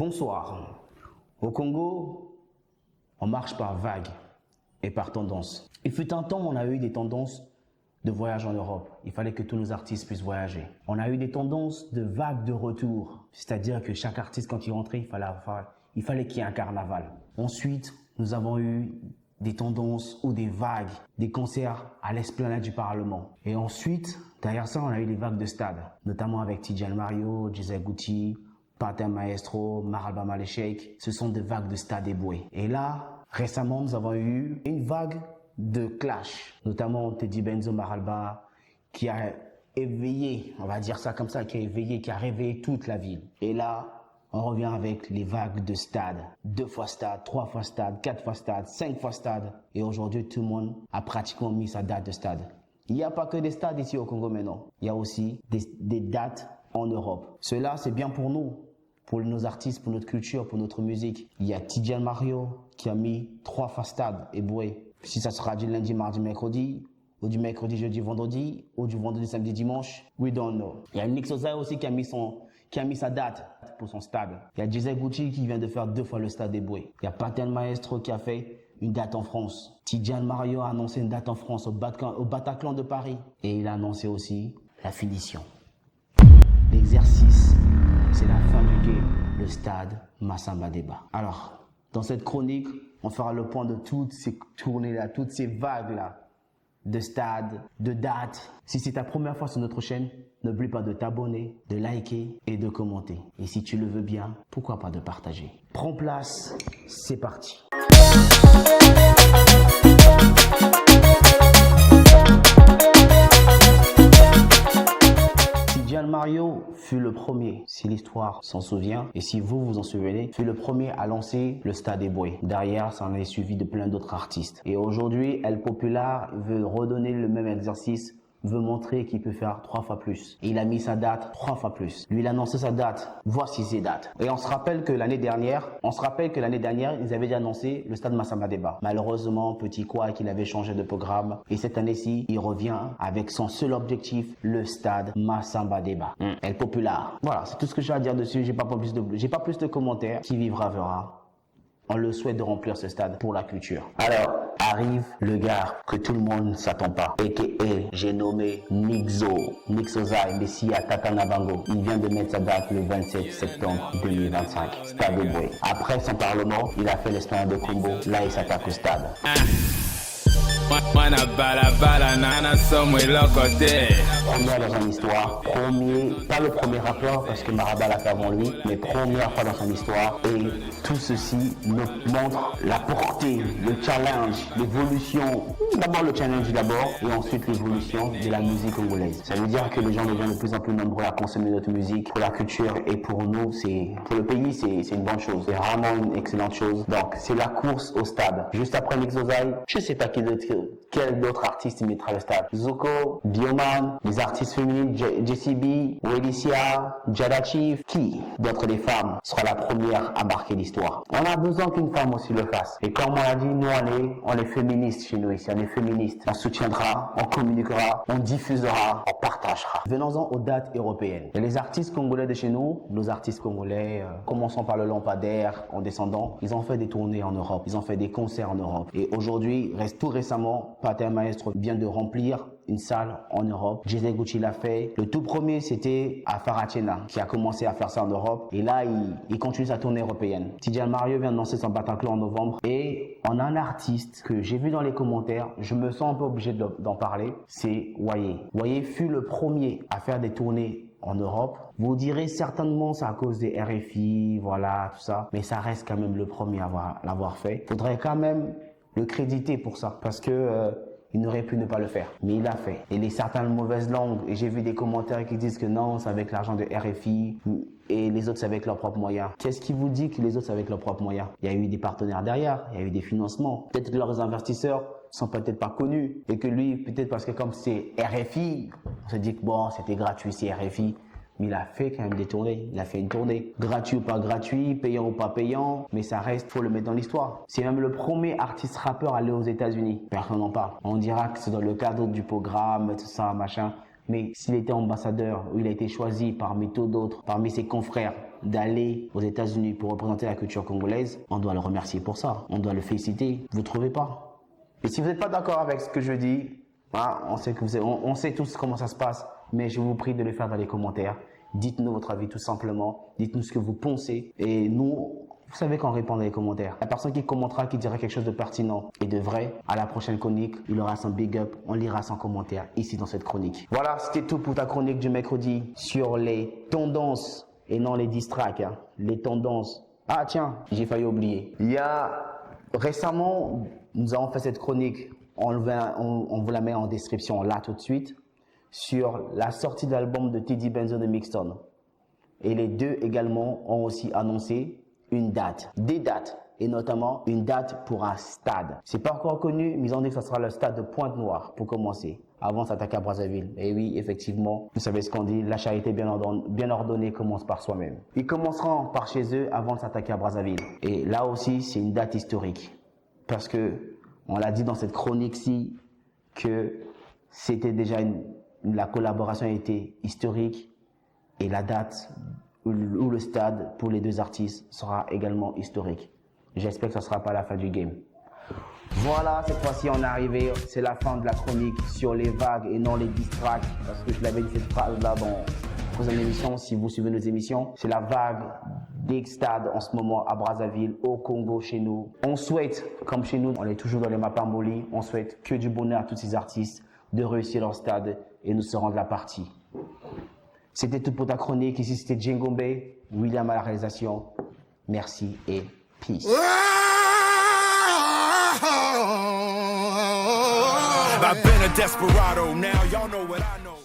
Bonsoir. Au Congo, on marche par vagues et par tendances. Il fut un temps où on a eu des tendances de voyage en Europe. Il fallait que tous nos artistes puissent voyager. On a eu des tendances de vagues de retour. C'est-à-dire que chaque artiste, quand il rentrait, il fallait qu'il y ait un carnaval. Ensuite, nous avons eu des tendances ou des vagues, des concerts à l'esplanade du Parlement. Et ensuite, derrière ça, on a eu les vagues de stades, notamment avec Tidjane Mario, Gisèle Gucci, Pathé Maestro, Maralba Maleshek. Ce sont des vagues de stades éboués. Et là, récemment, nous avons eu une vague de clash, notamment Teddy Benzo Maralba, qui a éveillé, on va dire ça comme ça, qui a réveillé toute la ville. Et là, on revient avec les vagues de stade. 2 fois stade, 3 fois stade, 4 fois stade, 5 fois stade. Et aujourd'hui, tout le monde a pratiquement mis sa date de stade. Il n'y a pas que des stades ici au Congo maintenant. Il y a aussi des dates en Europe. Cela, c'est bien pour nous, pour nos artistes, pour notre culture, pour notre musique. Il y a Tidjane Mario qui a mis 3 fois stade et Boué. Si ça sera du lundi, mardi, mercredi, ou du mercredi, jeudi, vendredi, ou du vendredi, samedi, dimanche, we don't know. Il y a Nix Ozai aussi qui a mis sa date pour son stade. Il y a Gisèle Gucci qui vient de faire 2 fois le stade des Boué. Il y a Pathé Maestro qui a fait une date en France. Tidjane Mario a annoncé une date en France au Bataclan de Paris. Et il a annoncé aussi la finition. L'exercice, c'est la fin du game, le stade Massamba Débat. Alors, dans cette chronique, on fera le point de toutes ces tournées-là, toutes ces vagues-là, de stades, de dates. Si c'est ta première fois sur notre chaîne, n'oublie pas de t'abonner, de liker et de commenter. Et si tu le veux bien, pourquoi pas de partager. Prends place, c'est parti. Tidjane Mario fut le premier, si l'histoire s'en souvient, et si vous vous en souvenez, fut le premier à lancer le stade Éboué. Derrière, ça en est suivi de plein d'autres artistes. Et aujourd'hui, El Popular veut redonner le même exercice, veut montrer qu'il peut faire 3 fois plus. Et il a mis sa date 3 fois plus. Lui, il a annoncé sa date. Voici ses dates. Et on se rappelle que l'année dernière, ils avaient déjà annoncé le stade Massamba Débat. Malheureusement, petit quoi, qu'il avait changé de programme. Et cette année-ci, il revient avec son seul objectif, le stade Massamba Débat. El Popular. Voilà, c'est tout ce que j'ai à dire dessus. J'ai pas plus de commentaires. Qui vivra verra. On le souhaite de remplir ce stade pour la culture. Alors, arrive le gars que tout le monde ne s'attend pas. A.K.A. j'ai nommé Nix Ozai, Messia Takanabango. Il vient de mettre sa date le 27 septembre 2025. Stade de Boué. Après son parlement, il a fait l'esplanade de Combo. Là, il s'attaque au stade. Première dans son histoire, pas le premier rappeur parce que Maraba l'a fait avant lui, mais première fois dans son histoire. Et tout ceci nous montre la portée, le challenge, l'évolution. D'abord le challenge et ensuite l'évolution de la musique congolaise. Ça veut dire que les gens deviennent de plus en plus nombreux à consommer notre musique pour la culture et pour nous, pour le pays, c'est une bonne chose. C'est vraiment une excellente chose. Donc c'est la course au stade. Juste après Nix Ozai, je sais pas quel autre artiste mettra le stade. Zuko, Bioman, les artistes féminines, JCB, Welicia, Jada Chief, qui d'autre des femmes sera la première à marquer l'histoire. On a besoin qu'une femme aussi le fasse. Et comme on l'a dit, nous on est féministes chez nous ici, on est féministes. On soutiendra, on communiquera, on diffusera, on partagera. Venons-en aux dates européennes. Et les artistes congolais de chez nous, nos artistes congolais, commençons par le Lampadaire, en descendant, ils ont fait des tournées en Europe, ils ont fait des concerts en Europe. Et aujourd'hui, tout récemment, Pathé Maestro vient de remplir une salle en Europe. Gisèle Gucci l'a fait. Le tout premier, c'était à Farachena, qui a commencé à faire ça en Europe. Et là, il continue sa tournée européenne. Tidjane Mario vient de lancer son Bataclan en novembre. Et on a un artiste que j'ai vu dans les commentaires, je me sens un peu obligé d'en parler, c'est Wayé. Wayé fut le premier à faire des tournées en Europe. Vous direz certainement c'est à cause des RFI, voilà, tout ça. Mais ça reste quand même le premier à l'avoir fait. Faudrait quand même le créditer pour ça. Parce que il n'aurait pu ne pas le faire. Mais il l'a fait. Et les certaines mauvaises langues, et j'ai vu des commentaires qui disent que non, c'est avec l'argent de RFI, et les autres, c'est avec leurs propres moyens. Qu'est-ce qui vous dit que les autres, c'est avec leurs propres moyens? Il y a eu des partenaires derrière, il y a eu des financements. Peut-être que leurs investisseurs sont peut-être pas connus, et que lui, peut-être parce que comme c'est RFI, on se dit que bon, c'était gratuit, c'est RFI. Mais il a fait quand même des tournées. Il a fait une tournée. Gratuit ou pas gratuit, payant ou pas payant. Mais ça reste, faut le mettre dans l'histoire. C'est même le premier artiste rappeur à aller aux États-Unis. Personne n'en parle. On dira que c'est dans le cadre du programme, tout ça, machin. Mais s'il était ambassadeur, ou il a été choisi parmi tous d'autres, parmi ses confrères, d'aller aux États-Unis pour représenter la culture congolaise, on doit le remercier pour ça. On doit le féliciter. Vous ne trouvez pas? Et si vous n'êtes pas d'accord avec ce que je dis, on sait tous comment ça se passe, mais je vous prie de le faire dans les commentaires. Dites-nous votre avis tout simplement. Dites-nous ce que vous pensez. Et nous, vous savez qu'on répond dans les commentaires. La personne qui commentera, qui dira quelque chose de pertinent et de vrai, à la prochaine chronique, il aura son big up. On lira son commentaire ici dans cette chronique. Voilà, c'était tout pour ta chronique du mercredi sur les tendances et non les diss tracks, hein. Les tendances. Ah tiens, j'ai failli oublier. Il y a récemment, nous avons fait cette chronique. On vous la met en description là tout de suite. Sur la sortie de l'album de Teddy Benzo de Mixton. Et les deux également ont aussi annoncé une date, des dates, et notamment une date pour un stade. C'est pas encore connu, mais ils ont dit que ce sera le stade de Pointe-Noire pour commencer, avant de s'attaquer à Brazzaville. Et oui, effectivement, vous savez ce qu'on dit, la charité bien ordonnée commence par soi-même. Ils commenceront par chez eux avant de s'attaquer à Brazzaville. Et là aussi, c'est une date historique. Parce que, on l'a dit dans cette chronique-ci, que c'était déjà la collaboration était historique et la date ou le stade pour les deux artistes sera également historique. J'espère que ce ne sera pas la fin du game. Voilà, cette fois-ci on est arrivé, c'est la fin de la chronique sur les vagues et non les diss tracks, parce que je l'avais dit cette phrase-là dans une émission, si vous suivez nos émissions, c'est la vague des stades en ce moment à Brazzaville, au Congo, chez nous. On souhaite, comme chez nous, on est toujours dans les Mapamboli, on souhaite que du bonheur à tous ces artistes, de réussir leur stade et nous serons de la partie. C'était tout pour ta chronique. Ici, c'était Djengombe, William à la réalisation. Merci et peace. I've been a desperado, now y'all know what I know.